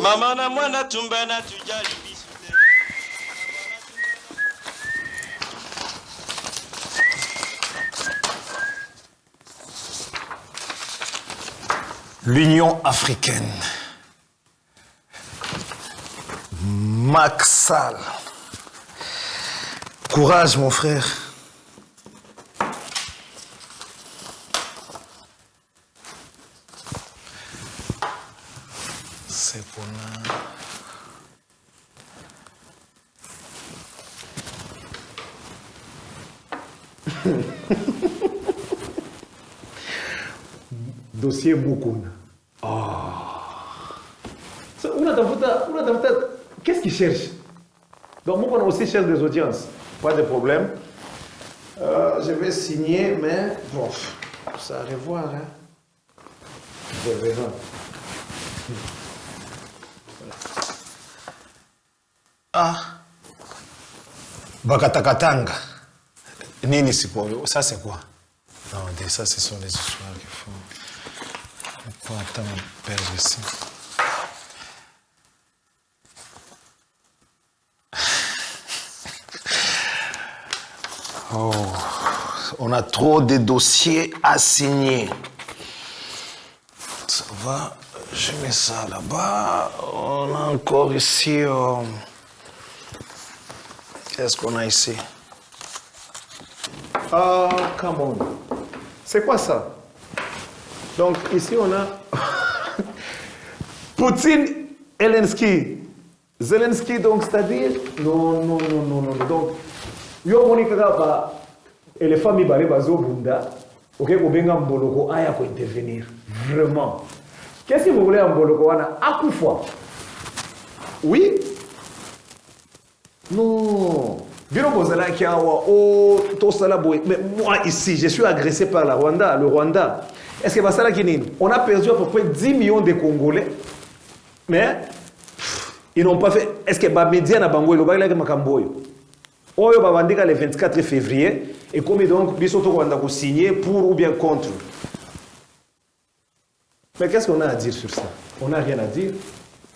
Mama na mwana tumba na tujali bisute. L'Union africaine. Macky Sall. Courage, mon frère. C'est pour là. Dossier Moukouna. Qu'est-ce qu'il cherche? Donc Moukouna aussi cherche des audiences. Pas de problème. Je vais signer, mais bon, ça va revoir. Hein. Je verrai. Ah. Bakatakatanga. Nini sipo? Ça c'est quoi? Non, ça ce sont les histoires qu'il faut. Faut attendre perdre ici. Oh, on a trop de dossiers à signer. Ça va, je mets ça là-bas. On a encore ici. Qu'est-ce qu'on a ici? Ah, come on. C'est quoi ça? Donc ici on a Poutine, Zelensky, donc c'est-à-dire non. Donc yo monika ba éléphant mi balé bazo bunda. OK, obenga mboloko aya ko intervenir. Vraiment. Qu'est-ce que vous voulez en mboloko wana akufa? Oui? Non. Bino bozala ki awa o to sala boy. Mais moi ici, je suis agressé par le Rwanda. Est-ce que basala kinini? On a perdu à peu près 10 millions de Congolais. Mais ils n'ont pas fait. Est-ce que ba média na bango lo bagala ke makamboyo? Oyo ba bandika le 24 février et comme donc biso to Rwanda ko signer pour ou bien contre. Mais qu'est-ce qu'on a à dire sur ça? On n'a rien à dire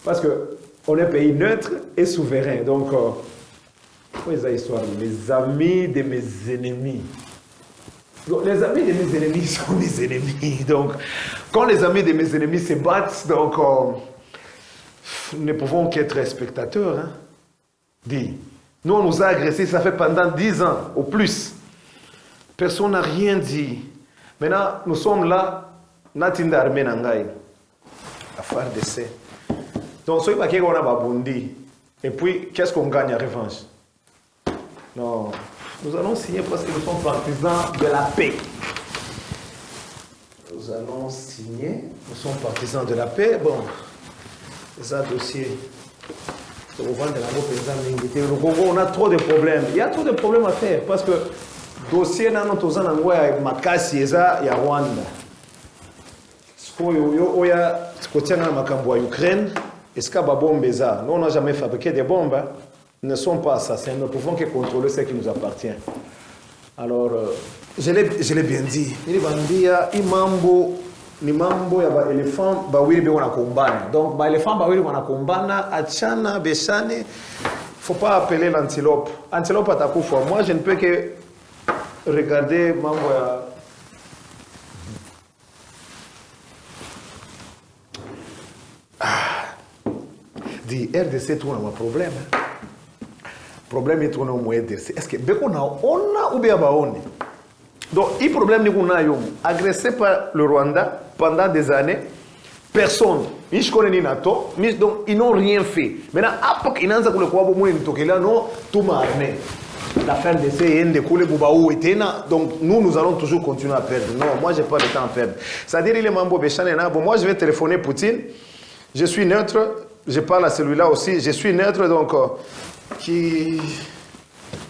parce que on est un pays neutre et souverain. Donc les amis de mes ennemis. Donc, les amis de mes ennemis sont mes ennemis. Donc, quand les amis de mes ennemis se battent, donc, nous ne pouvons qu'être spectateurs. Hein. Dis, nous, on nous a agressés, ça fait pendant 10 ans, au plus. Personne n'a rien dit. Maintenant, nous sommes là, Natinda Armé Nangaï. Affaire d'essai. Donc, ce n'est pas qu'on a babundi. Et puis, qu'est-ce qu'on gagne en revanche? Non, nous allons signer parce que nous sommes partisans de la paix. Nous allons signer, nous sommes partisans de la paix. Bon, c'est un dossier. Au Congo, on a trop de problèmes. Il y a trop de problèmes à faire parce que le dossier dans notre zone est Makasi et Rwanda. Il y a ce côté de l'Ukraine. Est-ce qu'il y a des bombes? Nous, on n'a jamais fabriqué des bombes. Nous ne sommes pas assassins, nous ne pouvons que contrôler ce qui nous appartient. Alors, je l'ai bien dit. Il y a ni mambo ya ba elephant ba wili be wana kombana. Donc ba elephant ba wili wana kombana achana beshane. Faut pas appeler l'antilope. Antilope atakufa. Moi je ne peux que regarder mambo ya di RDC tout un problème. Problème est tourné au moins RDC. Est-ce que on a ou bien baone? Donc, le problème est qu'on a agressé par le Rwanda pendant des années. Personne. Ils ne connaissent pas NATO. Donc, ils n'ont rien fait. Maintenant, après qu'ils n'ont pas non, tout m'a armé. L'affaire de CN, de Koulé Boubaou était là. Donc, nous allons toujours continuer à perdre. Non, moi, je n'ai pas le temps à perdre. C'est-à-dire, il est mambo Béchanena. Bon, moi, je vais téléphoner Poutine. Je suis neutre. Je parle à celui-là aussi. Je suis neutre, donc, qui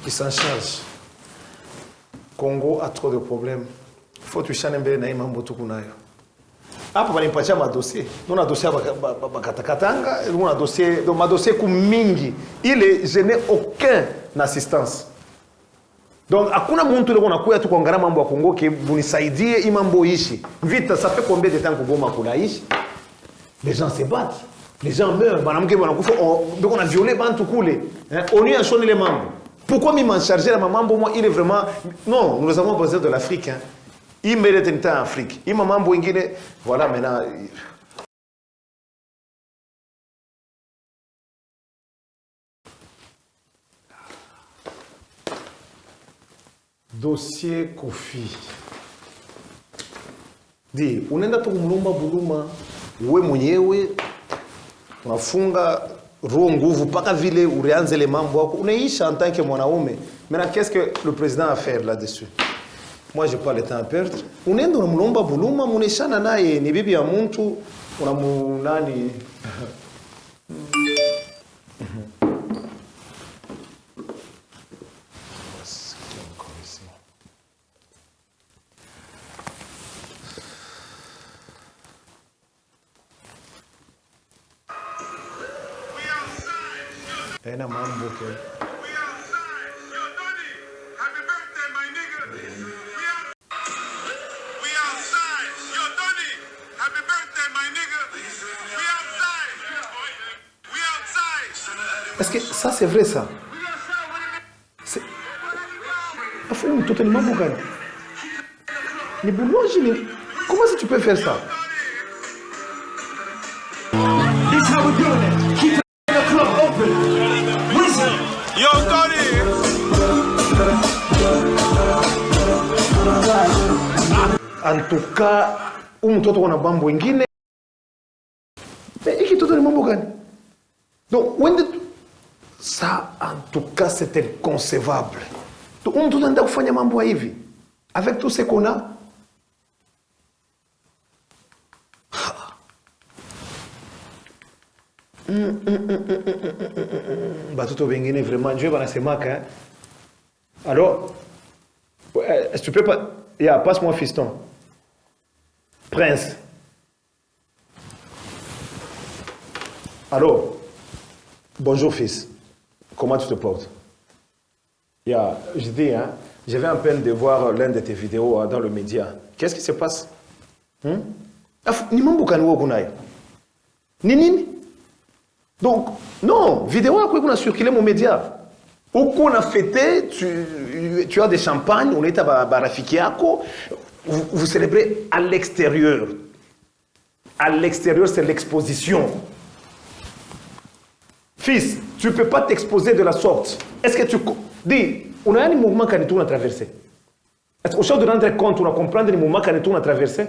s'en charge. Congo a trop de problèmes. Il faut que tu changes un peu de mambo tout kunayo. hapa banipatia madossier. Nuna dossier bakatakatanga, nuna dossier, donc ma dossier kumingi. Je n'ai aucune assistance. Donc hakuna mtu leo anakuja tu kuangalia mambo ya Kongo ke bunisaidie hii mambo ishi. Vite, ça fait combien de temps que Goma kunaishi? Les gens se battent. Les gens meurent. Banamke banakufa, donc on a violé bantu kule. On lui a chôné les membres. Pourquoi m'en charger la mambo moi il est vraiment non, nous avons besoin de l'Afrique hein. Il mérite une temps en Afrique. Il m'a mambo ingine voilà maintenant dossier Kofi. Di, unaenda tu kumlomba buluma wewe mwenyewe unafunga roho nguvu paka vile ureanze le mambo yako unaisha en tant que mwanaume. Maintenant qu'est-ce que le président a fait là-dessus? Moi j'ai pas le temps à perdre. Unaenda unamlomba buluma muneshana naye ni bibi ya mtu unamunani Ena mambo ke. Est-ce que ça c'est vrai ça? C'est tout le mambo gani? Ni boulongi ni. Comment est-ce que tu peux faire ça? This how we doing it. Keep the club open. Listen. Yo, Tony! En tout cas, mtoto kuna mambo wengine. Mais hiki toto ni mambo gani? Donc, ça, en tout cas, c'est inconcevable. Donc, mtoto anaenda kufanya mambo hivi. Avec tout ce qu'on a. Batoto wengine vraiment Dieu banasemaka hein. Alors est-ce que tu peux pas passe-moi fiston Prince. Alors bonjour fils. Comment tu te portes? Je dis hein, je viens à peine de voir l'un de tes vidéos dans le média. Qu'est-ce qui se passe? Ni mambo kani wo kunai. Nini? Donc, non, vidéo à quoi on a circulé mon média. Où qu'on a fêté, tu as des champagnes, on est à Barafikiako, vous célébrez à l'extérieur. À l'extérieur, c'est l'exposition. Fils, tu ne peux pas t'exposer de la sorte. Est-ce que tu dis, on a un mouvement qui nous a traversé. Est-ce qu'au champ de rendre compte, on a compris le mouvement qui nous a traversé?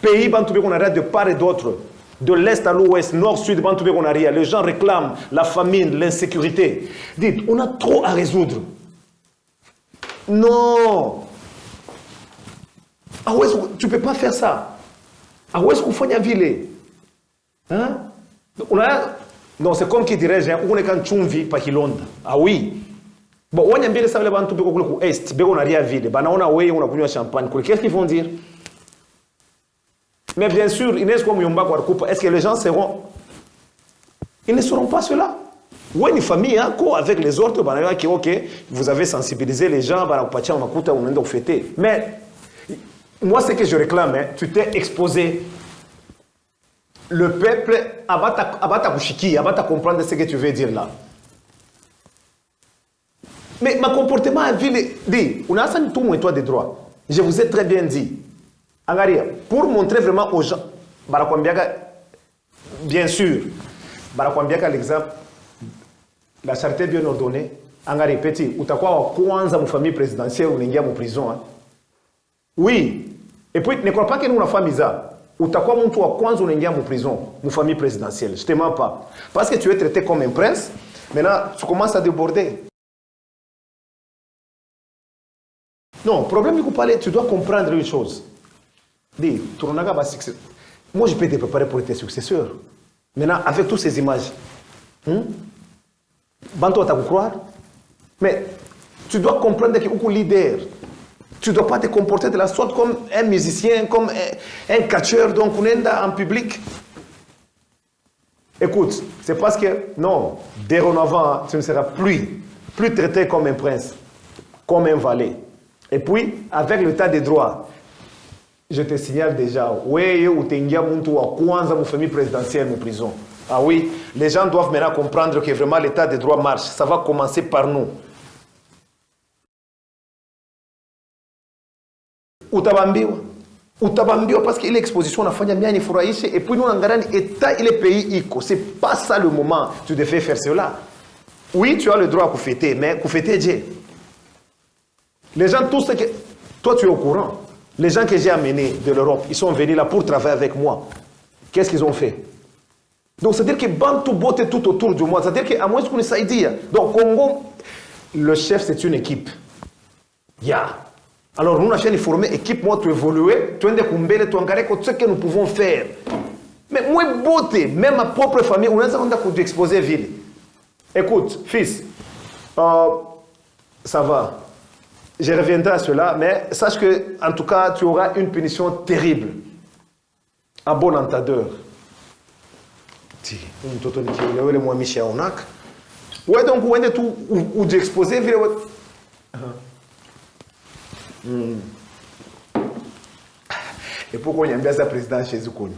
Pays, on arrête de part et d'autre. De l'est à l'ouest, nord, sud, on a rien. Les gens réclament la famine, l'insécurité. Dites, on a trop à résoudre. Non. Ah ouais, tu ne peux pas faire ça. Ah ouais, est-ce qu'on fait une ville? Hein? On a... Non, c'est comme qui dirait, on est quand chumvi pa kilonda. Ah oui. Bon, on a bien ça, les gens qui sont à l'est, on a rien ville. On a ouais, on a connu champagne. Qu'est-ce qu'ils vont dire? Mais bien sûr, est-ce que les gens seront... Ils ne seront pas ceux-là. Oui, une famille, hein, avec les autres, ok, vous avez sensibilisé les gens, on a fêté. Mais moi, ce que je réclame, hein, tu t'es exposé. Le peuple, abata comprendre ce que tu veux dire là. Mais ma comportement a dit, on a tout mon toit de droit. Je vous ai très bien dit. Angaria, pour montrer vraiment aux gens, bien sûr, l'exemple, la charité bien ordonnée, Angaria, petit, ou t'as quoi, kwanza ma famille présidentielle, ou n'engia en prison. Hein? Oui. Et puis, ne crois pas que nous, la famille, ou t'as quoi, mon toit, kwanza, ou n'engia en prison, ma famille présidentielle. Je te mens pas. Parce que tu es traité comme un prince, maintenant, tu commences à déborder. Non, problème, tu dois comprendre une chose. Dis, moi je peux te préparer pour tes successeurs. Maintenant, avec toutes ces images, Banto va te croire. Mais tu dois comprendre qu'il y a un leader. Tu ne dois pas te comporter de la sorte comme un musicien, comme un catcheur, donc on est en public. Écoute, c'est parce que, non, dorénavant, tu ne seras plus traité comme un prince, comme un valet. Et puis, avec l'état des droits, je te signale déjà, oui, ou tengia muntu wa kwanza mu famille présidentielle en prison. Ah oui, les gens doivent maintenant comprendre que vraiment l'état des droits marche. Ça va commencer par nous. Utabambiwa parce qu'il est exposition on a fait bien ifurahishe et puis nous on a état il est pays iko. C'est pas ça le moment. Tu devais faire cela. Oui, tu as le droit à fêter, mais fêter Dieu. Les gens tous que toi tu es au courant. Les gens que j'ai amenés de l'Europe, ils sont venus là pour travailler avec moi. Qu'est-ce qu'ils ont fait? Donc c'est-à-dire que Bantu botte tout autour de moi. C'est-à-dire qu'à moins qu'on ait dit. Donc Congo, le chef c'est une équipe. Alors nous, on a fait une formée équipe, moi, tu évolues, tu es ce que nous pouvons faire. Mais moi, beauté, même ma propre famille, on a exposé ville. Écoute, fils, ça va. Je reviendrai à cela, mais sache que, en tout cas, tu auras une punition terrible. À bon entendeur. Ouais, donc, où est tout, où d'exposer ville. Et pourquoi il y a un président chez Zukonyo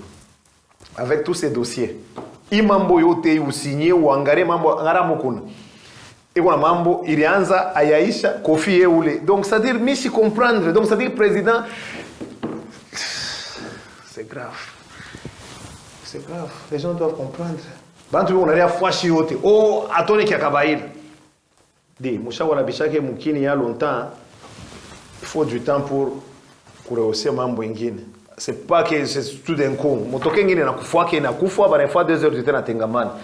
avec tous ces dossiers imambo yote usinye uangare mambo ngara mukuna iko mambo ilianza ayaisha kofi eule donc c'est à dire mishi comprendre donc c'est à dire président c'est grave les gens doivent comprendre bantu on a fashi yote oh atone kia kabaila di mushawara bishake mukini ya longtemps. Il faut du temps pour rehausser mambo ingine. C'est pas que c'est tout d'un coup. Motoke ingine na kufa bana fa 2 heures du temps na tengamana.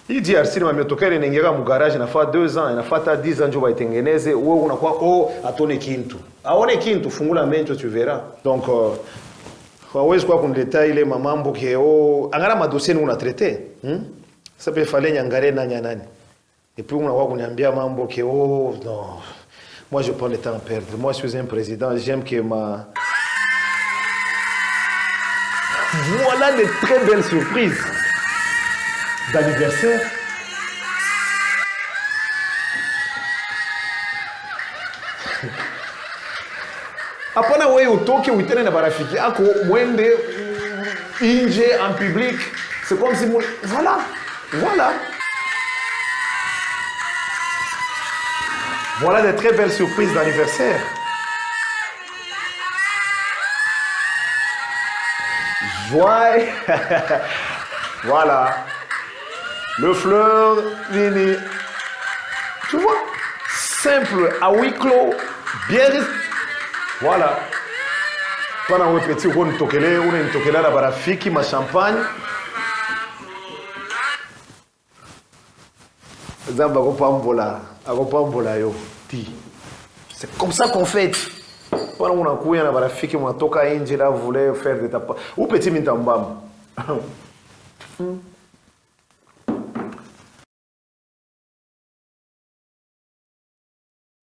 Il dit arsini ma motoke ile ngera mu garage na fa 2 ans, na fata 10 ans njo baitengeneze, wewe unakuwa atone kintu. Aone kintu fungula mencho tu verras. Donc hawezi kwa kunileta ile mambo ke angara madossier nous on a traité. Ça peut fallait nyangare na nyanani. Et puis unakuwa kuniambia mambo ke non. Moi, je prends le temps à perdre. Moi, je suis un président. J'aime que ma... Voilà de très belles surprises d'anniversaire. Apana wewe utoke uitene na barafiki ako mwende nje en public. C'est comme si... Voilà. Voilà de très belles surprises d'anniversaire. Joie. Voilà. Le fleur, Vini. Tu vois? Simple, à huis clos, bien. Voilà. Pendant un petit on tokele la barafiki, ma champagne. C'est comme ça qu'on fait. Pendant on a couillé na barafiki on a toka inji là voulait faire des tapas. Ou petit mintambam.